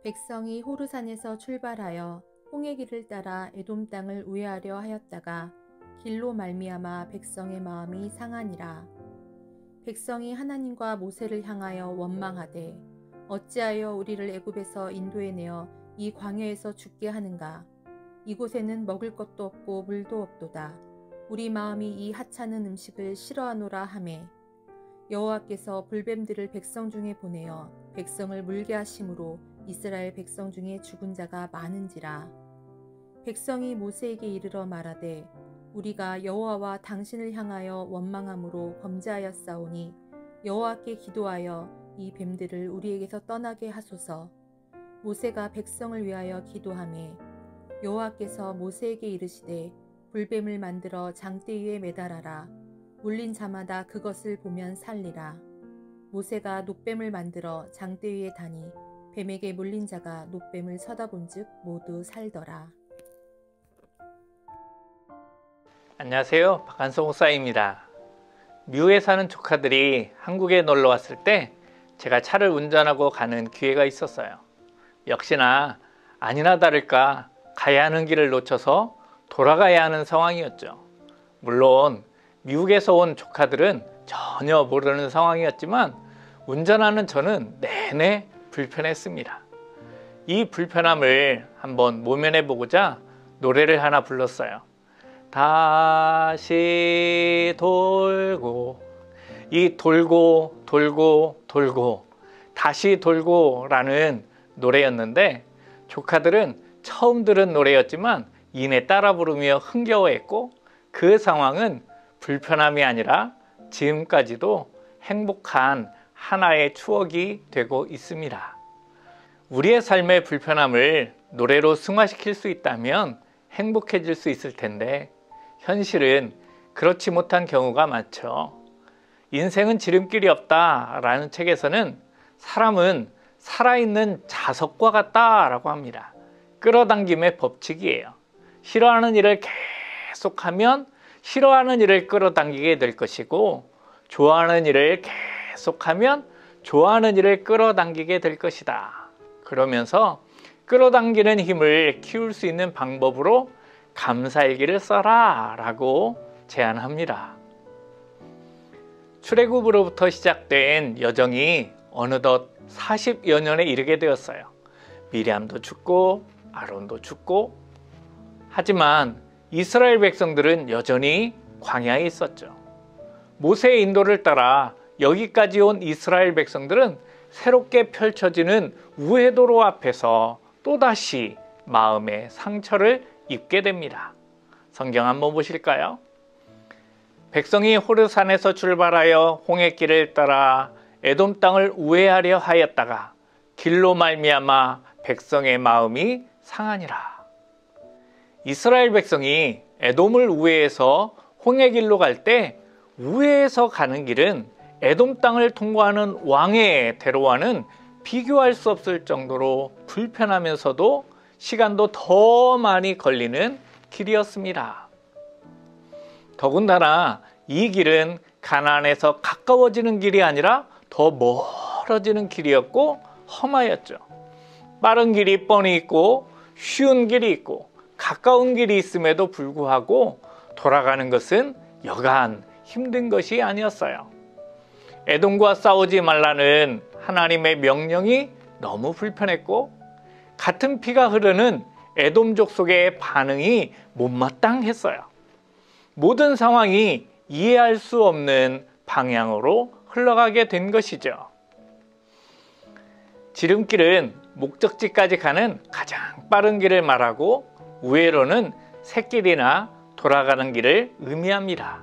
백성이 호르산에서 출발하여 홍해 길을 따라 에돔 땅을 우회하려 하였다가 길로 말미암아 백성의 마음이 상하니라. 백성이 하나님과 모세를 향하여 원망하되 어찌하여 우리를 애굽에서 인도해내어 이 광야에서 죽게 하는가. 이곳에는 먹을 것도 없고 물도 없도다. 우리 마음이 이 하찮은 음식을 싫어하노라 하매 여호와께서 불뱀들을 백성 중에 보내어 백성을 물게 하심으로 이스라엘 백성 중에 죽은 자가 많은지라. 백성이 모세에게 이르러 말하되 우리가 여호와와 당신을 향하여 원망함으로 범죄하였사오니 여호와께 기도하여 이 뱀들을 우리에게서 떠나게 하소서. 모세가 백성을 위하여 기도하매 여호와께서 모세에게 이르시되 불뱀을 만들어 장대 위에 매달아라. 물린 자마다 그것을 보면 살리라. 모세가 놋뱀을 만들어 장대 위에 다니 뱀에게 물린 자가 놋뱀을 쳐다본즉 모두 살더라. 안녕하세요, 박한성 목사입니다. 미국에 사는 조카들이 한국에 놀러 왔을 때 제가 차를 운전하고 가는 기회가 있었어요. 역시나 아니나 다를까 가야 하는 길을 놓쳐서 돌아가야 하는 상황이었죠. 물론 미국에서 온 조카들은 전혀 모르는 상황이었지만 운전하는 저는 내내 불편했습니다. 이 불편함을 한번 모면해 보고자 노래를 하나 불렀어요. 다시 돌고, 이 돌고 돌고 돌고 다시 돌고 라는 노래였는데 조카들은 처음 들은 노래였지만 이내 따라 부르며 흥겨워했고 그 상황은 불편함이 아니라 지금까지도 행복한 하나의 추억이 되고 있습니다. 우리의 삶의 불편함을 노래로 승화시킬 수 있다면 행복해질 수 있을 텐데 현실은 그렇지 못한 경우가 많죠. 인생은 지름길이 없다 라는 책에서는 사람은 살아있는 자석과 같다라고 합니다. 끌어당김의 법칙이에요. 싫어하는 일을 계속하면 싫어하는 일을 끌어당기게 될 것이고 좋아하는 일을 계속하면 좋아하는 일을 끌어당기게 될 것이다. 그러면서 끌어당기는 힘을 키울 수 있는 방법으로 감사일기를 써라 라고 제안합니다. 출애굽으로부터 시작된 여정이 어느덧 40여 년에 이르게 되었어요. 미리암도 죽고 아론도 죽고 하지만 이스라엘 백성들은 여전히 광야에 있었죠. 모세의 인도를 따라 여기까지 온 이스라엘 백성들은 새롭게 펼쳐지는 우회도로 앞에서 또다시 마음의 상처를 입게 됩니다. 성경 한번 보실까요? 백성이 호르산에서 출발하여 홍해길을 따라 에돔 땅을 우회하려 하였다가 길로 말미암아 백성의 마음이 상하니라. 이스라엘 백성이 에돔을 우회해서 홍해길로 갈 때 우회해서 가는 길은 에돔 땅을 통과하는 왕의 대로와는 비교할 수 없을 정도로 불편하면서도 시간도 더 많이 걸리는 길이었습니다. 더군다나 이 길은 가나안에서 가까워지는 길이 아니라 더 멀어지는 길이었고 험하였죠. 빠른 길이 뻔히 있고 쉬운 길이 있고 가까운 길이 있음에도 불구하고 돌아가는 것은 여간 힘든 것이 아니었어요. 에돔과 싸우지 말라는 하나님의 명령이 너무 불편했고 같은 피가 흐르는 에돔 족속의 반응이 못마땅했어요. 모든 상황이 이해할 수 없는 방향으로 흘러가게 된 것이죠. 지름길은 목적지까지 가는 가장 빠른 길을 말하고 우회로는 샛길이나 돌아가는 길을 의미합니다.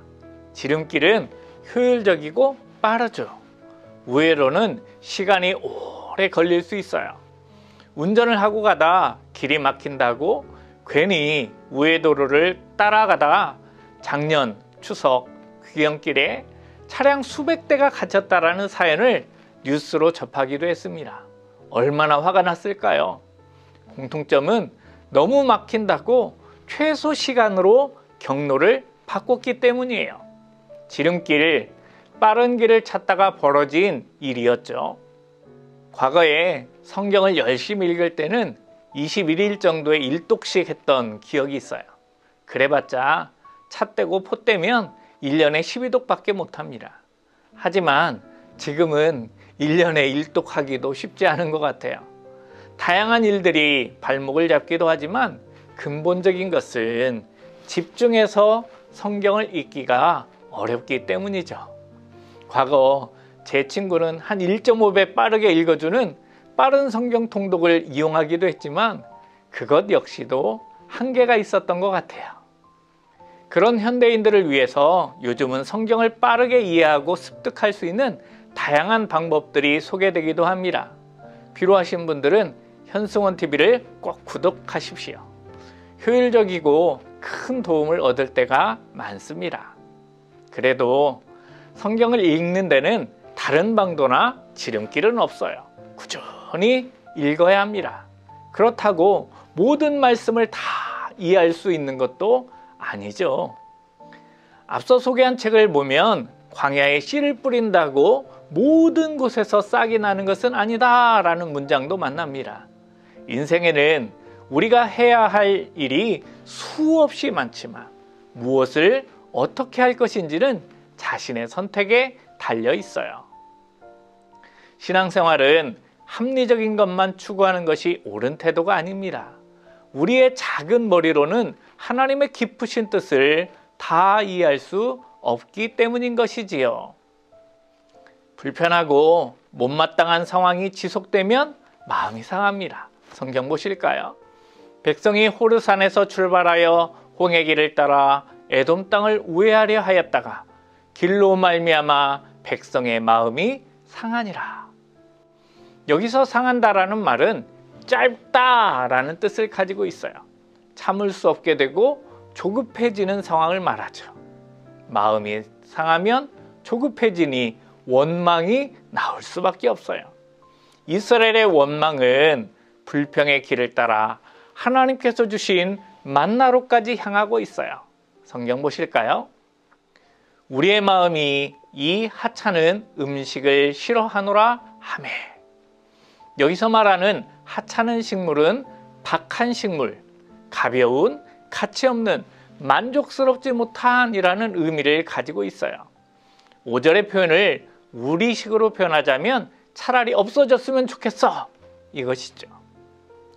지름길은 효율적이고 빠르죠. 우회로는 시간이 오래 걸릴 수 있어요. 운전을 하고 가다 길이 막힌다고 괜히 우회도로를 따라가다가 작년 추석 귀경길에 차량 수백 대가 갇혔다라는 사연을 뉴스로 접하기도 했습니다. 얼마나 화가 났을까요? 공통점은 너무 막힌다고 최소 시간으로 경로를 바꿨기 때문이에요. 지름길, 빠른 길을 찾다가 벌어진 일이었죠. 과거에 성경을 열심히 읽을 때는 21일 정도의 일독씩 했던 기억이 있어요. 그래봤자 차 떼고 포 떼면 1년에 12독밖에 못합니다. 하지만 지금은 1년에 1독하기도 쉽지 않은 것 같아요. 다양한 일들이 발목을 잡기도 하지만 근본적인 것은 집중해서 성경을 읽기가 어렵기 때문이죠. 과거 제 친구는 한 1.5배 빠르게 읽어주는 빠른 성경 통독을 이용하기도 했지만 그것 역시도 한계가 있었던 것 같아요. 그런 현대인들을 위해서 요즘은 성경을 빠르게 이해하고 습득할 수 있는 다양한 방법들이 소개되기도 합니다. 필요하신 분들은 현승원TV를 꼭 구독하십시오. 효율적이고 큰 도움을 얻을 때가 많습니다. 그래도 성경을 읽는 데는 다른 방도나 지름길은 없어요. 꾸준히 읽어야 합니다. 그렇다고 모든 말씀을 다 이해할 수 있는 것도 아니죠. 앞서 소개한 책을 보면 광야에 씨를 뿌린다고 모든 곳에서 싹이 나는 것은 아니다 라는 문장도 만납니다. 인생에는 우리가 해야 할 일이 수없이 많지만 무엇을 어떻게 할 것인지는 자신의 선택에 달려 있어요. 신앙생활은 합리적인 것만 추구하는 것이 옳은 태도가 아닙니다. 우리의 작은 머리로는 하나님의 깊으신 뜻을 다 이해할 수 없기 때문인 것이지요. 불편하고 못마땅한 상황이 지속되면 마음이 상합니다. 성경 보실까요? 백성이 호르산에서 출발하여 홍해길을 따라 에돔 땅을 우회하려 하였다가 길로 말미암아 백성의 마음이 상하니라. 여기서 상한다라는 말은 짧다라는 뜻을 가지고 있어요. 참을 수 없게 되고 조급해지는 상황을 말하죠. 마음이 상하면 조급해지니 원망이 나올 수밖에 없어요. 이스라엘의 원망은 불평의 길을 따라 하나님께서 주신 만나로까지 향하고 있어요. 성경 보실까요? 우리의 마음이 이 하찮은 음식을 싫어하노라 하매. 여기서 말하는 하찮은 식물은 박한 식물, 가벼운, 가치 없는, 만족스럽지 못한 이라는 의미를 가지고 있어요. 5절의 표현을 우리식으로 표현하자면 차라리 없어졌으면 좋겠어 이것이죠.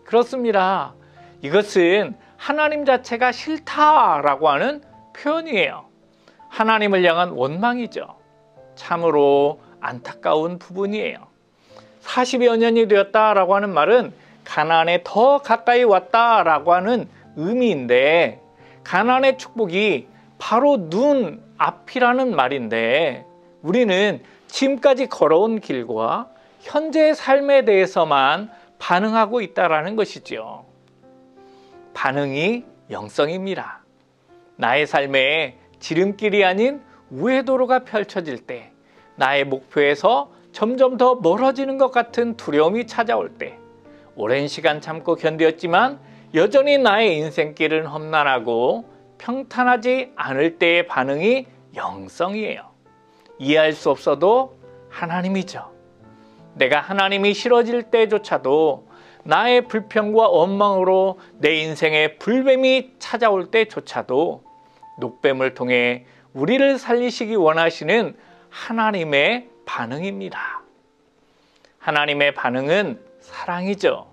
그렇습니다. 이것은 하나님 자체가 싫다라고 하는 표현이에요. 하나님을 향한 원망이죠. 참으로 안타까운 부분이에요. 40여 년이 되었다라고 하는 말은 가나안에 더 가까이 왔다라고 하는 의미인데, 가나안의 축복이 바로 눈 앞이라는 말인데 우리는 지금까지 걸어온 길과 현재의 삶에 대해서만 반응하고 있다라는 것이지요. 반응이 영성입니다. 나의 삶에 지름길이 아닌 우회도로가 펼쳐질 때, 나의 목표에서 점점 더 멀어지는 것 같은 두려움이 찾아올 때, 오랜 시간 참고 견디었지만 여전히 나의 인생길은 험난하고 평탄하지 않을 때의 반응이 영성이에요. 이해할 수 없어도 하나님이죠. 내가 하나님이 싫어질 때조차도, 나의 불평과 원망으로 내 인생에 불뱀이 찾아올 때조차도 녹뱀을 통해 우리를 살리시기 원하시는 하나님의 반응입니다. 하나님의 반응은 사랑이죠.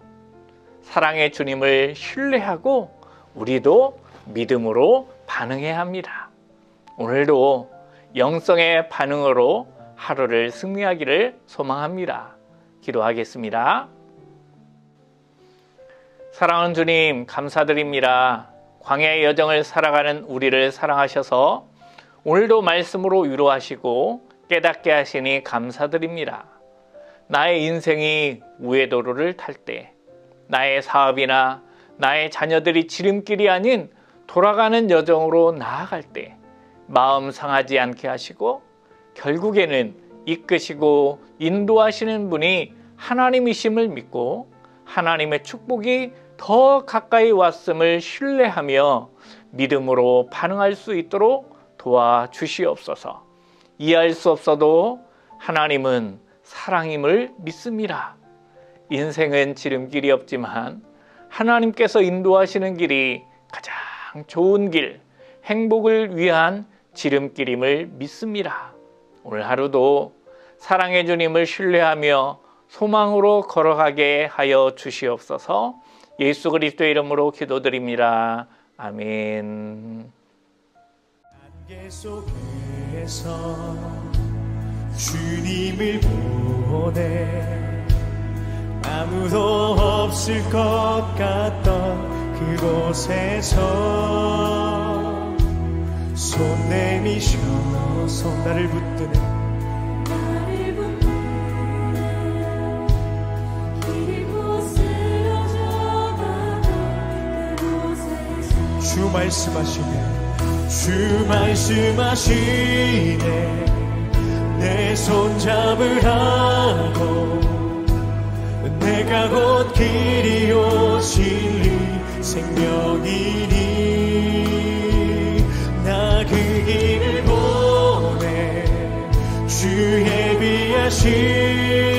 사랑의 주님을 신뢰하고 우리도 믿음으로 반응해야 합니다. 오늘도 영성의 반응으로 하루를 승리하기를 소망합니다. 기도하겠습니다. 사랑하는 주님, 감사드립니다. 광야의 여정을 살아가는 우리를 사랑하셔서 오늘도 말씀으로 위로하시고 깨닫게 하시니 감사드립니다. 나의 인생이 우회도로를 탈 때, 나의 사업이나 나의 자녀들이 지름길이 아닌 돌아가는 여정으로 나아갈 때 마음 상하지 않게 하시고, 결국에는 이끄시고 인도하시는 분이 하나님이심을 믿고 하나님의 축복이 더 가까이 왔음을 신뢰하며 믿음으로 반응할 수 있도록 도와주시옵소서. 이해할 수 없어도 하나님은 사랑임을 믿습니다. 인생은 지름길이 없지만 하나님께서 인도하시는 길이 가장 좋은 길, 행복을 위한 지름길임을 믿습니다. 오늘 하루도 사랑의 주님을 신뢰하며 소망으로 걸어가게 하여 주시옵소서. 예수 그리스도의 이름으로 기도드립니다. 아멘. 안개 속에서 주님을 보내 아무도 없을 것 같던 그곳에서 손 내미셔서 나를 붙드는 주 말씀하시네 내 손 잡으라고 내가 곧 길이요 진리 생명이니 나 그 길을 보내 주 예비하신